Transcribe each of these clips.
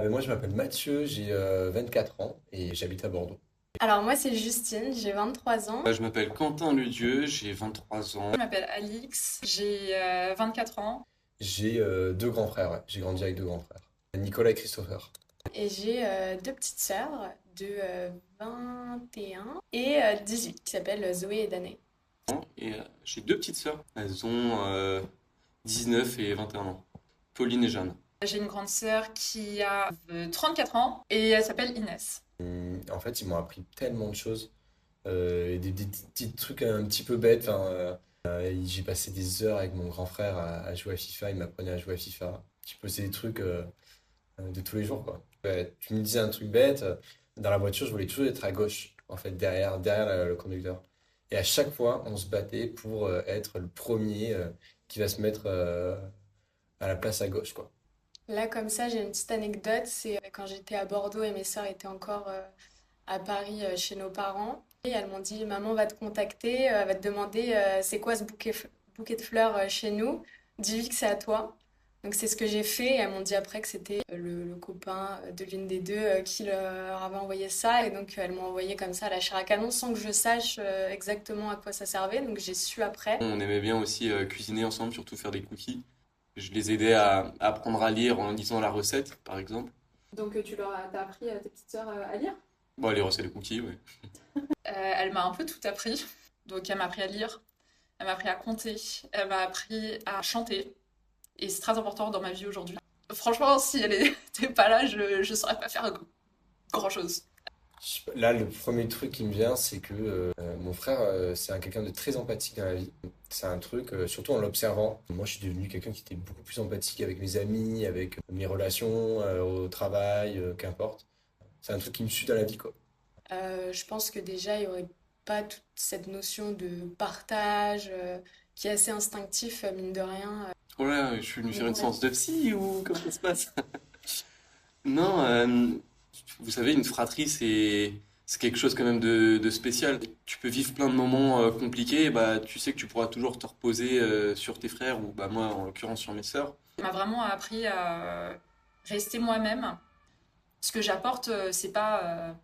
Moi, je m'appelle Mathieu, j'ai 24 ans et j'habite à Bordeaux. Alors moi c'est Justine, j'ai 23 ans. Je m'appelle Quentin Ledieu, j'ai 23 ans. Je m'appelle Alix, j'ai 24 ans. J'ai deux grands frères, ouais. J'ai grandi avec deux grands frères, Nicolas et Christopher. Et j'ai deux petites sœurs de 21 et 18 qui s'appellent Zoé et Danae. Et j'ai deux petites sœurs. Elles ont 19 et 21 ans. Pauline et Jeanne. J'ai une grande sœur qui a 34 ans et elle s'appelle Inès. En fait, ils m'ont appris tellement de choses, des petits trucs un petit peu bêtes. J'ai passé des heures avec mon grand frère à jouer à FIFA, il m'apprenait à jouer à FIFA. Je posais des trucs de tous les jours, quoi. Ouais, tu me disais un truc bête, dans la voiture, je voulais toujours être à gauche, en fait, derrière le conducteur. Et à chaque fois, on se battait pour être le premier qui va se mettre à la place à gauche, quoi. Là comme ça j'ai une petite anecdote, c'est quand j'étais à Bordeaux et mes sœurs étaient encore à Paris chez nos parents. Et elles m'ont dit maman va te contacter, va te demander c'est quoi ce bouquet de fleurs chez nous, dis-lui que c'est à toi. Donc c'est ce que j'ai fait et elles m'ont dit après que c'était le copain de l'une des deux qui leur avait envoyé ça et donc elles m'ont envoyé comme ça à la chair à canon sans que je sache exactement à quoi ça servait. Donc j'ai su après. On aimait bien aussi cuisiner ensemble, surtout faire des cookies. Je les aidais à apprendre à lire en lisant la recette, par exemple. Donc t'as appris à tes petites sœurs à lire? Bon, les recettes de cookies, oui. Elle m'a un peu tout appris. Donc elle m'a appris à lire, elle m'a appris à compter, elle m'a appris à chanter. Et c'est très important dans ma vie aujourd'hui. Franchement, si elle n'était pas là, je ne saurais pas faire grand-chose. Là, le premier truc qui me vient, c'est que mon frère, c'est quelqu'un de très empathique dans la vie. C'est un truc, surtout en l'observant. Moi, je suis devenu quelqu'un qui était beaucoup plus empathique avec mes amis, avec mes relations, au travail, qu'importe. C'est un truc qui me suit dans la vie, quoi. Je pense que déjà, il n'y aurait pas toute cette notion de partage qui est assez instinctif, mine de rien. Oh là, je suis venu faire une Ouais. séance de psy ou comment ça se passe? Non, vous savez, une fratrie, c'est quelque chose quand même de spécial. Tu peux vivre plein de moments compliqués, bah, tu sais que tu pourras toujours te reposer sur tes frères, ou bah, moi, en l'occurrence, sur mes sœurs. Elle m'a vraiment appris à rester moi-même. Ce que j'apporte, c'est pas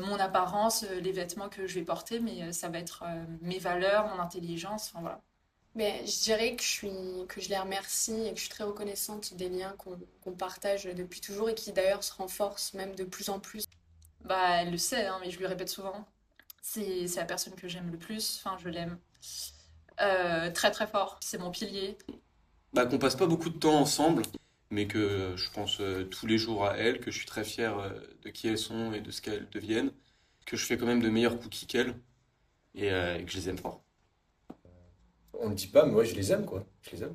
mon apparence, les vêtements que je vais porter, mais ça va être mes valeurs, mon intelligence, enfin voilà. Mais je dirais que je les remercie et que je suis très reconnaissante des liens qu'on partage depuis toujours et qui d'ailleurs se renforcent même de plus en plus. Bah, elle le sait, hein, mais je lui répète souvent. C'est la personne que j'aime le plus, enfin je l'aime très très fort. C'est mon pilier. Bah, qu'on passe pas beaucoup de temps ensemble, mais que je pense tous les jours à elles, que je suis très fier de qui elles sont et de ce qu'elles deviennent, que je fais quand même de meilleurs cookies qu'elles, et que je les aime fort. On ne le dit pas, mais moi, je les aime, quoi. Je les aime.